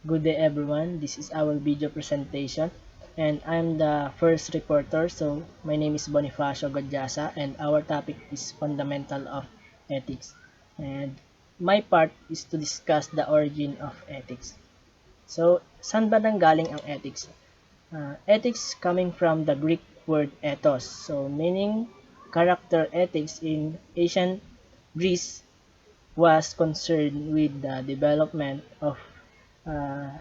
Good day everyone, this is our video presentation and I'm the first reporter. So my name is Bonifacio Gadiaza and our topic is fundamental of ethics. And my part is to discuss the origin of ethics. So saan ba nanggaling ang ethics? Ethics coming from the Greek word ethos, so meaning character. Ethics in ancient Greece was concerned with the development of uh,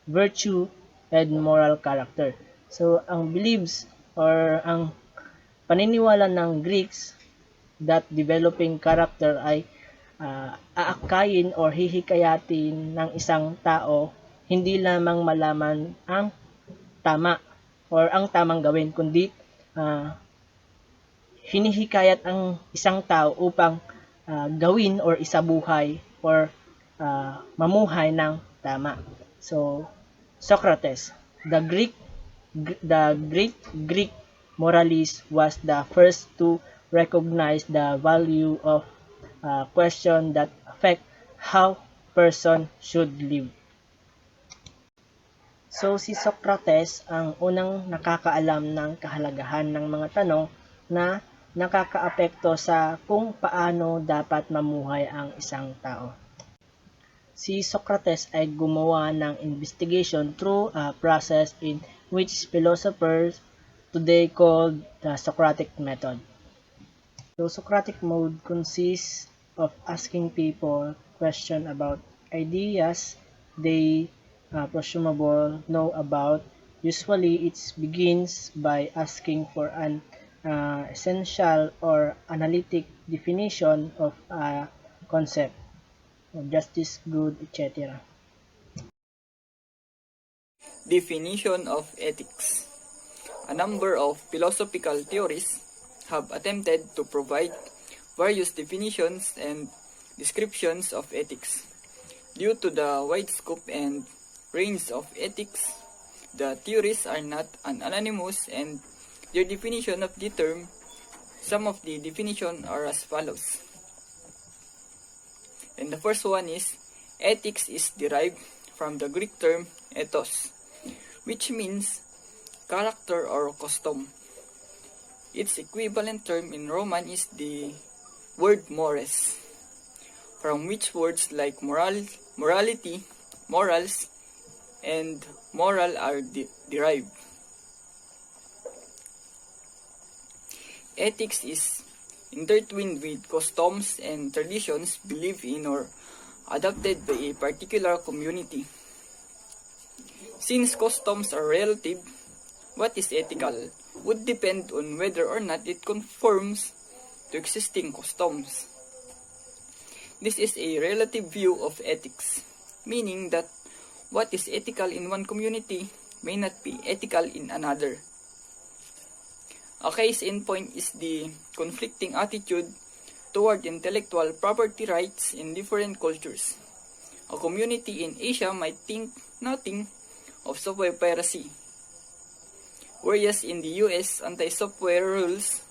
virtue and moral character. So, ang beliefs or ang paniniwala ng Greeks that developing character ay aakayin or hihikayatin ng isang tao hindi lamang malaman ang tama or ang tamang gawin, kundi hinihikayat ang isang tao upang gawin or isabuhay or mamuhay ng tama. So, Socrates, the great Greek moralist, was the first to recognize the value of question that affect how person should live. So, si Socrates ang unang nakakaalam ng kahalagahan ng mga tanong na nakakaapekto sa kung paano dapat mamuhay ang isang tao. Si Socrates ay gumawa ng investigation through a process in which philosophers today call the Socratic method. So, Socratic mode consists of asking people questions about ideas they presumably know about. Usually, it begins by asking for an essential or analytic definition of a concept, justice, good, etc. Definition of ethics. A number of philosophical theories have attempted to provide various definitions and descriptions of ethics. Due to the wide scope and range of ethics, the theories are not anonymous, and their definition of the term, some of the definition are as follows. And the first one is, ethics is derived from the Greek term ethos, which means character or custom. Its equivalent term in Roman is the word mores, from which words like morality, morals, and moral are derived. Ethics is intertwined with customs and traditions believed in or adopted by a particular community. Since customs are relative, what is ethical would depend on whether or not it conforms to existing customs. This is a relative view of ethics, meaning that what is ethical in one community may not be ethical in another. A case in point is the conflicting attitude toward intellectual property rights in different cultures. A community in Asia might think nothing of software piracy, whereas in the US, anti-software rules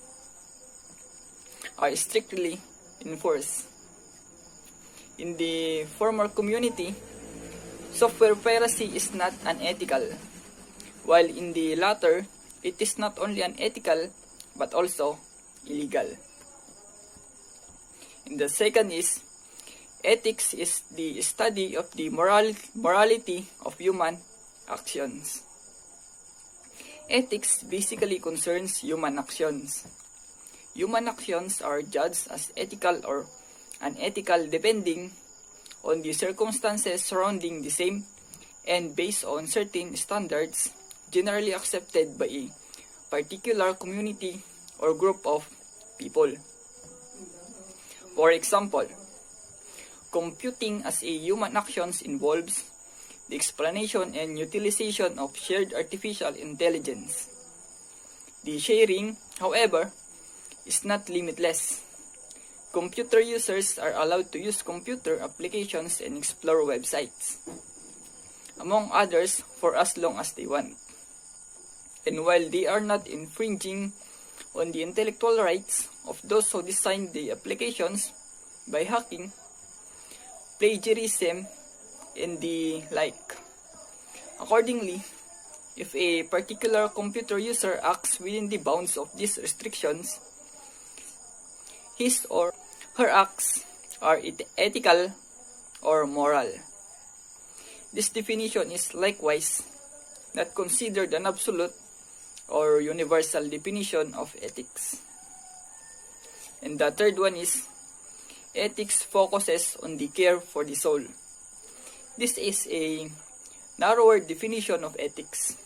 are strictly enforced. In the former community, software piracy is not unethical, while in the latter, it is not only unethical but also illegal. And the second is, ethics is the study of the morality of human actions. Ethics basically concerns human actions. Human actions are judged as ethical or unethical depending on the circumstances surrounding the same and based on certain standards generally accepted by a particular community or group of people. For example, computing as a human actions involves the explanation and utilization of shared artificial intelligence. The sharing, however, is not limitless. Computer users are allowed to use computer applications and explore websites, among others, for as long as they want. And while they are not infringing on the intellectual rights of those who designed the applications by hacking, plagiarism, and the like, Accordingly, if a particular computer user acts within the bounds of these restrictions, his or her acts are ethical or moral. This definition is likewise not considered an absolute or universal definition of ethics. And the third one is, ethics focuses on the care for the soul. This is a narrower definition of ethics.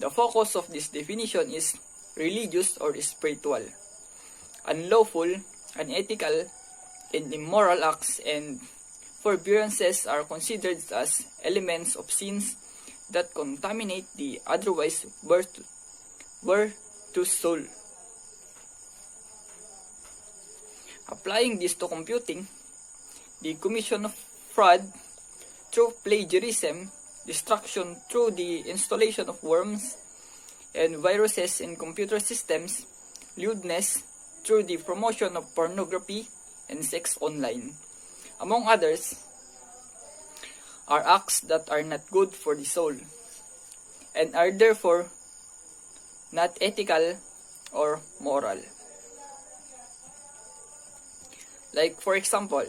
The focus of this definition is religious or spiritual. Unlawful, unethical, and immoral acts and forbearances are considered as elements of sins that contaminate the otherwise virtuous soul. Applying this to computing, the commission of fraud through plagiarism, destruction through the installation of worms and viruses in computer systems, lewdness through the promotion of pornography and sex online, among others, are acts that are not good for the soul and are therefore not ethical or moral. Like for example,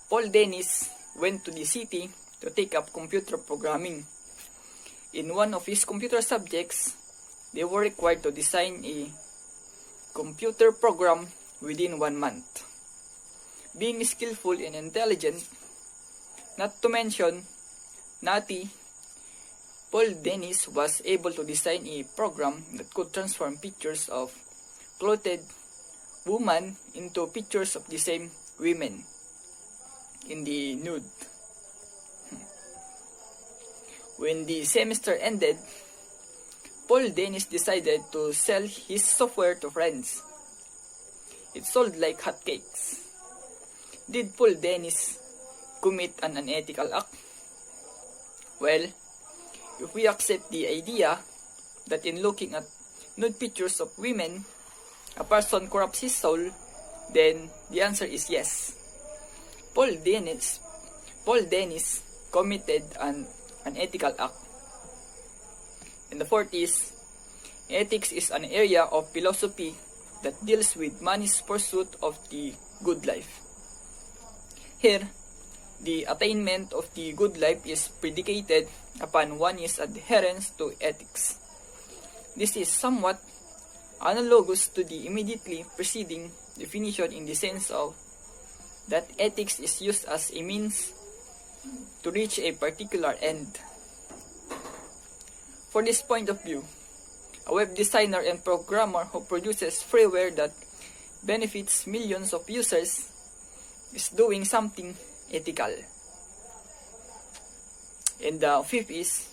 Paul Dennis went to the city to take up computer programming. In one of his computer subjects, they were required to design a computer program within 1 month. Being skillful and intelligent, not to mention naughty, Paul Dennis was able to design a program that could transform pictures of clothed women into pictures of the same women in the nude. When the semester ended, Paul Dennis decided to sell his software to friends. It sold like hotcakes. Did Paul Dennis commit an unethical act? Well, if we accept the idea that in looking at nude pictures of women, a person corrupts his soul, then the answer is yes. Paul Dennis committed an unethical act. And the fourth is, ethics is an area of philosophy that deals with man's pursuit of the good life. Here, the attainment of the good life is predicated upon one's adherence to ethics. This is somewhat analogous to the immediately preceding definition in the sense of that ethics is used as a means to reach a particular end. For this point of view, a web designer and programmer who produces freeware that benefits millions of users is doing something ethical. And the fifth is,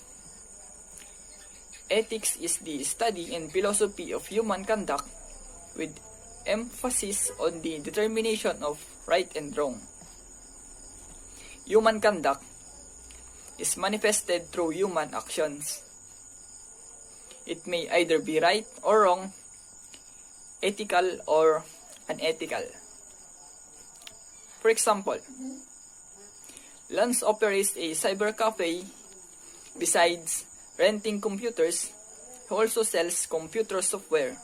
ethics is the study and philosophy of human conduct with emphasis on the determination of right and wrong. Human conduct is manifested through human actions. It may either be right or wrong, ethical or unethical. For example, Lance operates a cyber cafe. Besides renting computers, he also sells computer software.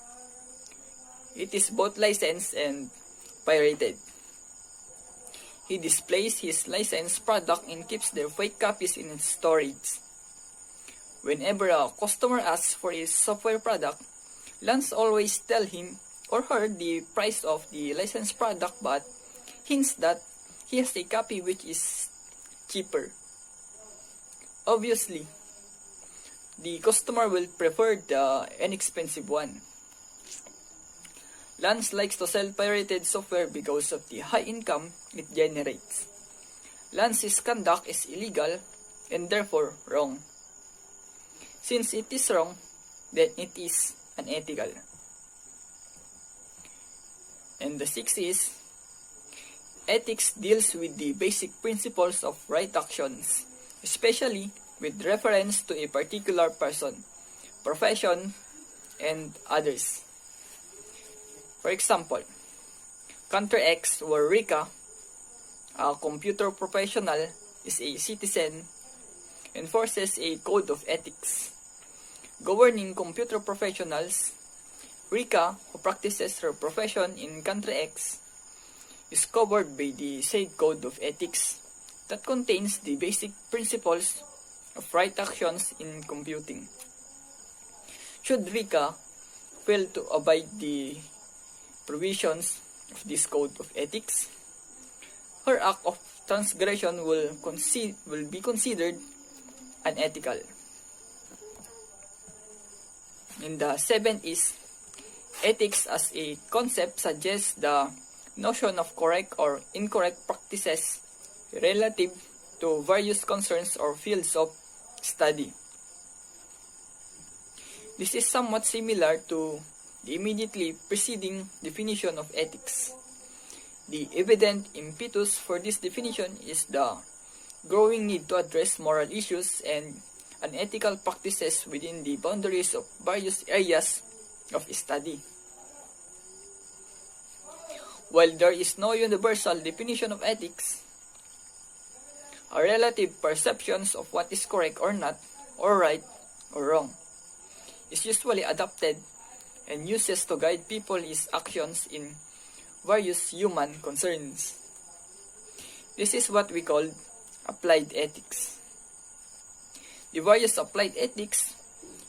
It is both licensed and pirated. He displays his licensed product and keeps their fake copies in its storage. Whenever a customer asks for his software product, Lance always tells him or her the price of the licensed product but hints that he has a copy which is cheaper. Obviously, the customer will prefer the inexpensive one. Lance likes to sell pirated software because of the high income it generates. Lance's conduct is illegal and therefore wrong. Since it is wrong, then it is unethical. And the sixth is, ethics deals with the basic principles of right actions, especially with reference to a particular person, profession, and others. For example, Counter X, where Rika, a computer professional, is a citizen, enforces a code of ethics governing computer professionals. Rika, who practices her profession in country X, is covered by the said code of ethics that contains the basic principles of right actions in computing. Should Rika fail to abide the provisions of this code of ethics, her act of transgression will be considered unethical. And the seventh is, ethics as a concept suggests the notion of correct or incorrect practices relative to various concerns or fields of study. This is somewhat similar to the immediately preceding definition of ethics. The evident impetus for this definition is the growing need to address moral issues and unethical practices within the boundaries of various areas of study. While there is no universal definition of ethics, our relative perceptions of what is correct or not, or right or wrong, is usually adopted and uses to guide people's actions in various human concerns. This is what we call applied ethics. The various applied ethics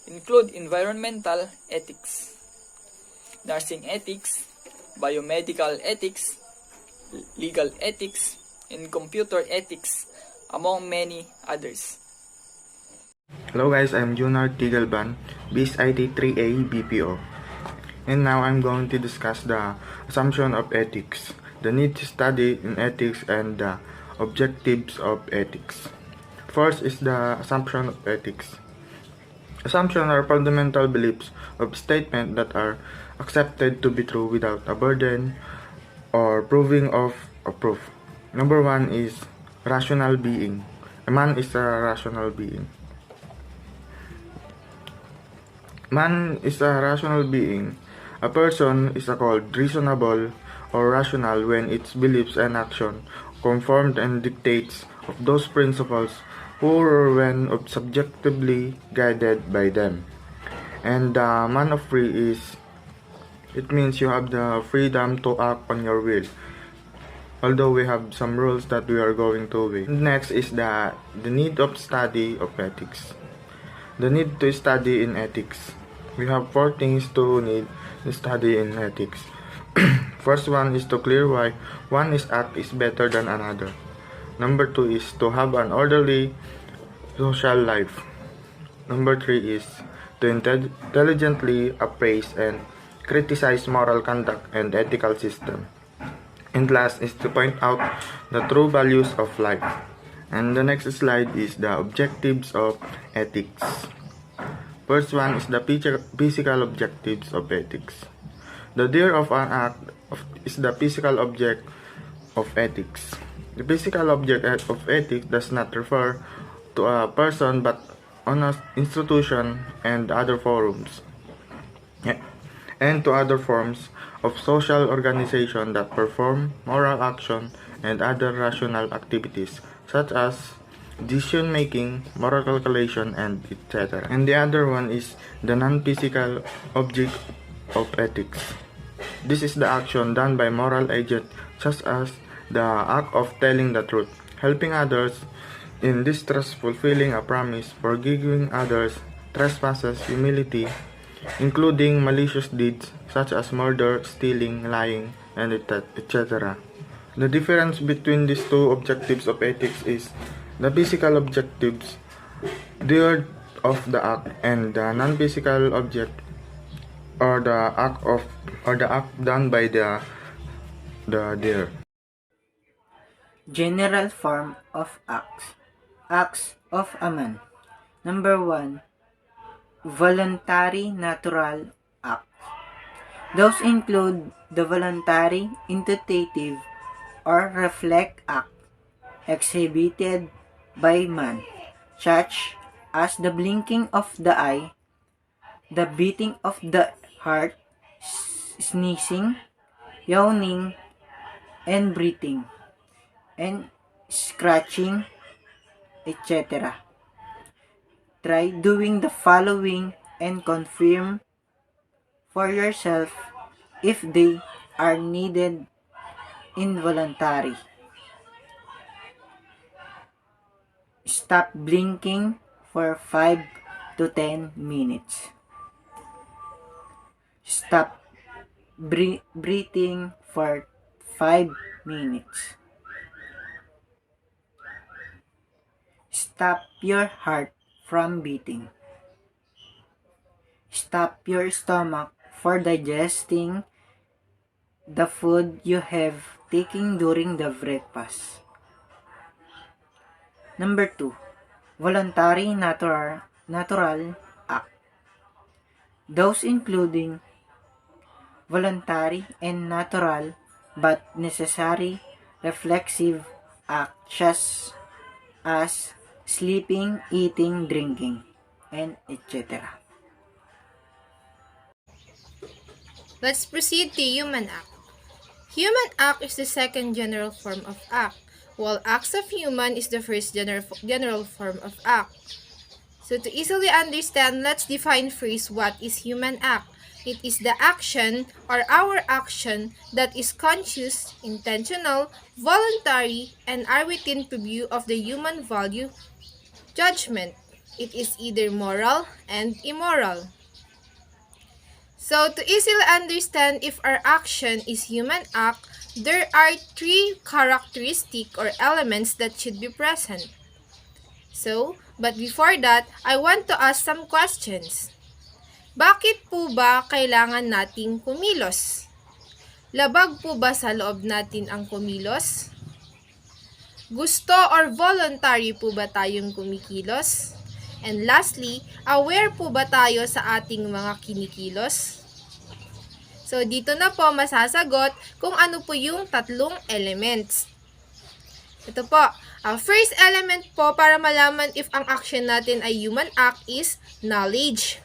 include environmental ethics, nursing ethics, biomedical ethics, legal ethics, and computer ethics, among many others. Hello guys, I'm Junard T, Galvan, BSIT 3A BPO. And now I'm going to discuss the assumption of ethics, the need to study in ethics, and the objectives of ethics. First is the assumption of ethics. Assumptions are fundamental beliefs of statements that are accepted to be true without a burden or proving of a proof. Number one is rational being. A man is a rational being. Man is a rational being. A person is called reasonable or rational when its beliefs and action conform and dictates of those principles or when subjectively guided by them. And the man of free is, it means you have the freedom to act on your will, although we have some rules that we are going to obey. Next is the need of study of ethics. The need to study in ethics. We have 4 things to need to study in ethics. First one is to clear why one act is better than another. Number 2 is to have an orderly social life. Number 3 is to intelligently appraise and criticize moral conduct and ethical system. And last is to point out the true values of life. And the next slide is the objectives of ethics. First one is the physical objectives of ethics. The dear of an act is the physical object of ethics. The physical object of ethics does not refer to a person but on an institution and other forums, and to other forms of social organization that perform moral action and other rational activities such as decision making, moral calculation, and etc. And the other one is the non-physical object of ethics. This is the action done by moral agent such as the act of telling the truth, helping others in distress, fulfilling a promise, forgiving others, trespasses, humility, including malicious deeds such as murder, stealing, lying, and etc. The difference between these two objectives of ethics is the physical objectives, the of the act, and the non-physical object, or the act done by the deer. General form of acts. Acts of a man. Number 1. Voluntary natural acts. Those include the voluntary, intuitive, or reflex act exhibited by man, such as the blinking of the eye, the beating of the heart, sneezing, yawning, and breathing, and scratching, etc. Try doing the following and confirm for yourself if they are needed involuntary. Stop blinking for 5 to 10 minutes. Stop breathing for 5 minutes. Stop your heart from beating. Stop your stomach for digesting the food you have taken during the breakfast. Number 2. Voluntary natural act. Those including voluntary and natural but necessary reflexive acts as sleeping, eating, drinking, and etc. Let's proceed to human act. Human act is the second general form of act, while acts of human is the first general form of act. So to easily understand, let's define first what is human act. It is the action or our action that is conscious, intentional, voluntary, and are within purview of the human value judgment. It is either moral and immoral. So to easily understand if our action is human act, there are three characteristics or elements that should be present. So, but before that, I want to ask some questions. Bakit po ba kailangan nating kumilos? Labag po ba sa loob natin ang kumilos? Gusto or voluntary po ba tayong kumikilos? And lastly, aware po ba tayo sa ating mga kinikilos? So, dito na po masasagot kung ano po yung tatlong elements. Ito po, ang first element po para malaman if ang action natin ay human act is knowledge.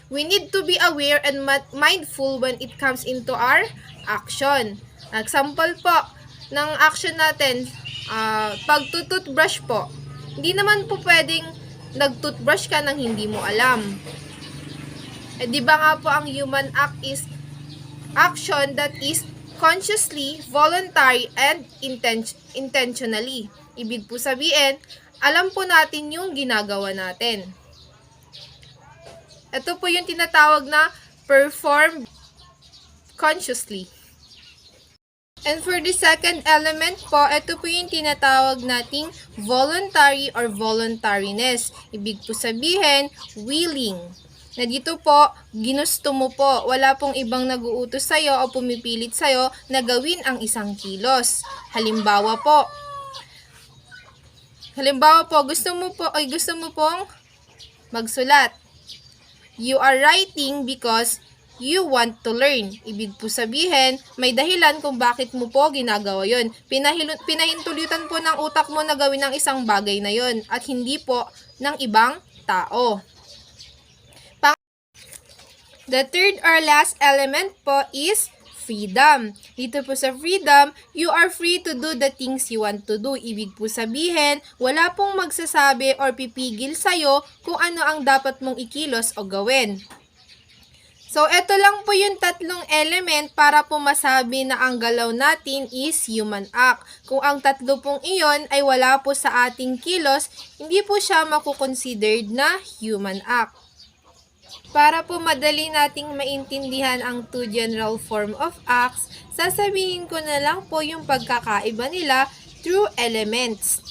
We need to be aware and mindful when it comes into our action. Example po ng action natin, pagtututbrush po. Hindi naman po pwedeng nagtutbrush ka nang hindi mo alam. Di ba nga po ang human act is action that is consciously, voluntary, and intentionally. Ibig po sabihin, alam po natin yung ginagawa natin. Ito po yung tinatawag na perform consciously. And for the second element po, ito po yung tinatawag nating voluntary or voluntariness. Ibig po sabihin, willing. Na dito po, ginusto mo po. Wala pong ibang nag-uutos sa'yo o pumipilit sa'yo na gawin ang isang kilos. Halimbawa po, gusto mo pong magsulat. You are writing because you want to learn. Ibig po sabihin, may dahilan kung bakit mo po ginagawa yon. Pinahintulutan po ng utak mo na gawin ng isang bagay na yon at hindi po ng ibang tao. The third or last element po is freedom. Dito po sa freedom, you are free to do the things you want to do. Ibig po sabihin, wala pong magsasabi or pipigil sa'yo kung ano ang dapat mong ikilos o gawin. So, ito lang po yung tatlong element para po masabi na ang galaw natin is human act. Kung ang tatlo pong iyon ay wala po sa ating kilos, hindi po siya makukonsidered na human act. Para po madali nating maintindihan ang two general form of acts, sasabihin ko na lang po yung pagkakaiba nila through elements.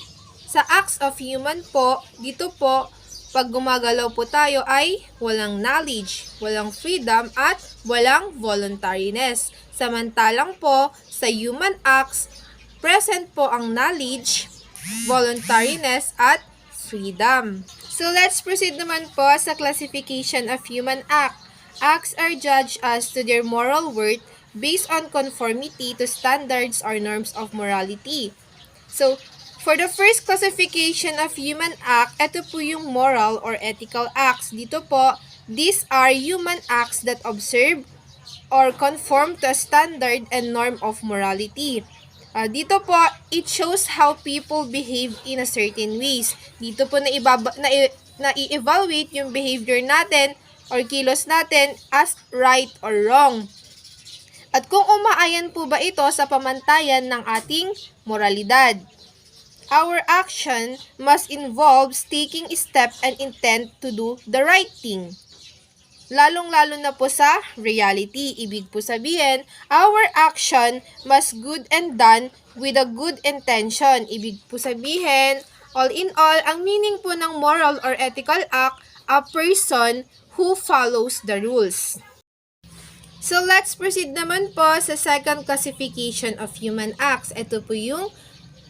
Sa acts of human po, dito po, pag gumagalaw po tayo ay walang knowledge, walang freedom, at walang voluntariness. Samantalang po, sa human acts, present po ang knowledge, voluntariness, at freedom. So, let's proceed naman po sa classification of human act. Acts are judged as to their moral worth based on conformity to standards or norms of morality. So, for the first classification of human act, ito po yung moral or ethical acts. Dito po, these are human acts that observe or conform to a standard and norm of morality. Dito po, it shows how people behave in a certain ways. Dito po na-evaluate yung behavior natin or kilos natin as right or wrong. At kung umaayon po ba ito sa pamantayan ng ating moralidad. Our action must involve taking step and intent to do the right thing. Lalong-lalo na po sa reality. Ibig po sabihin, our action must good and done with a good intention. Ibig po sabihin, all in all, ang meaning po ng moral or ethical act, a person who follows the rules. So, let's proceed naman po sa second classification of human acts. Ito po yung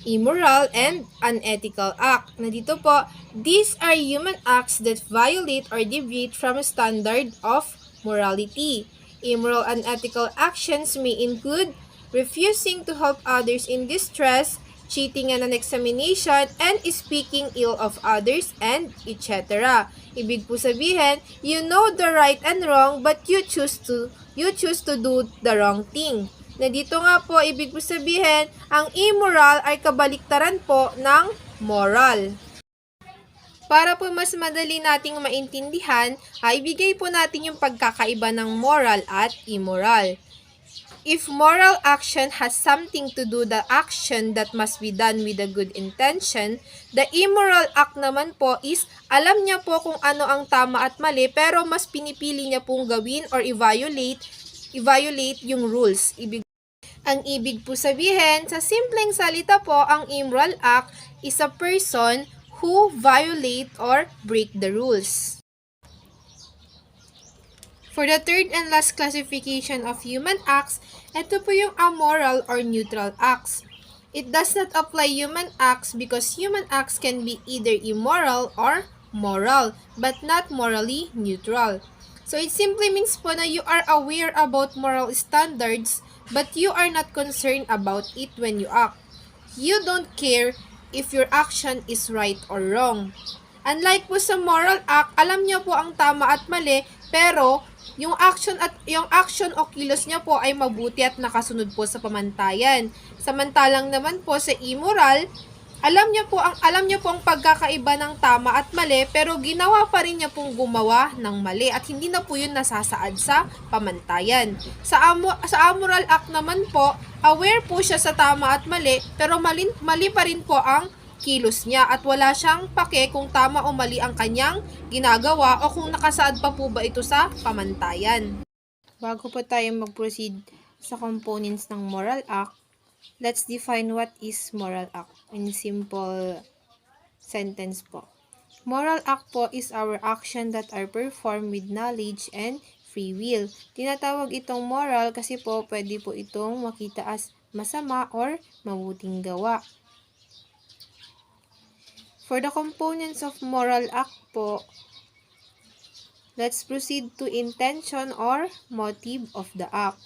immoral and unethical act. Na dito po, these are human acts that violate or deviate from a standard of morality. Immoral and unethical actions may include refusing to help others in distress, cheating on an examination, and speaking ill of others, and etc. Ibig po sabihin, you know the right and wrong, but you choose to do the wrong thing. Na dito nga po, ibig po sabihin, ang immoral ay kabaliktaran po ng moral. Para po mas madali nating maintindihan, ay ibigay po natin yung pagkakaiba ng moral at immoral. If moral action has something to do the action that must be done with a good intention, the immoral act naman po is alam niya po kung ano ang tama at mali pero mas pinipili niya pong gawin or i-violate yung rules. Ang ibig po sabihin, sa simpleng salita po, ang immoral act is a person who violate or break the rules. For the third and last classification of human acts, ito po yung amoral or neutral acts. It does not apply human acts because human acts can be either immoral or moral, but not morally neutral. So it simply means po na you are aware about moral standards, but you are not concerned about it when you act. You don't care if your action is right or wrong. Unlike po sa moral act, alam niya po ang tama at mali, pero yung action o kilos niya po ay mabuti at nakasunod po sa pamantayan. Samantalang naman po sa immoral, alam niya po ang pagkakaiba ng tama at mali, pero ginawa pa rin niya pong gumawa ng mali at hindi na po yun nasasaad sa pamantayan. Sa amoral act naman po, aware po siya sa tama at mali, pero mali pa rin po ang kilos niya at wala siyang pake kung tama o mali ang kanyang ginagawa o kung nakasaad pa po ba ito sa pamantayan. Bago po tayo mag-proceed sa components ng moral act, let's define what is moral act in simple sentence po. Moral act po is our action that are performed with knowledge and free will. Tinatawag itong moral kasi po pwede po itong makita as masama or mabuting gawa. For the components of moral act po, let's proceed to intention or motive of the act.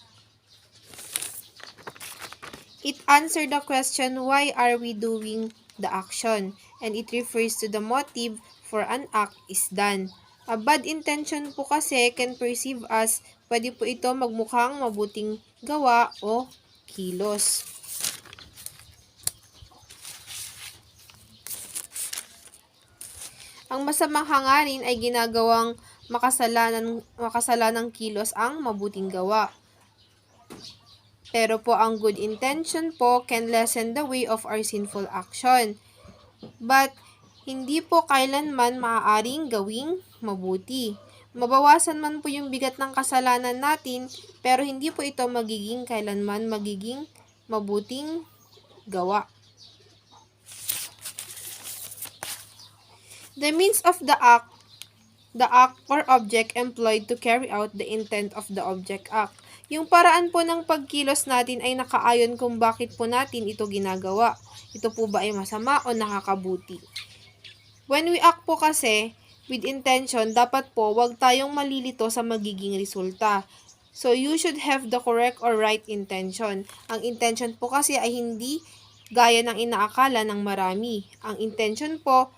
It answers the question, why are we doing the action? And it refers to the motive for an act is done. A bad intention po kasi can perceive as, pwede po ito magmukhang mabuting gawa o kilos. Ang masamang hangarin ay ginagawang makasalanang kilos ang mabuting gawa. Pero po ang good intention po can lessen the way of our sinful action. But hindi po kailanman maaaring gawing mabuti. Mabawasan man po yung bigat ng kasalanan natin, pero hindi po ito kailanman magiging mabuting gawa. The means of the act or object employed to carry out the intent of the object act. Yung paraan po ng pagkilos natin ay nakaayon kung bakit po natin ito ginagawa. Ito po ba ay masama o nakakabuti? When we act po kasi with intention, dapat po wag tayong malilito sa magiging resulta. So you should have the correct or right intention. Ang intention po kasi ay hindi gaya ng inaakala ng marami. Ang intention po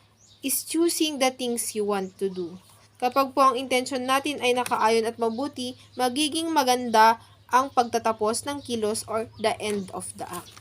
is choosing the things you want to do. Kapag po ang intention natin ay nakaayon at mabuti, magiging maganda ang pagtatapos ng kilos or the end of the act.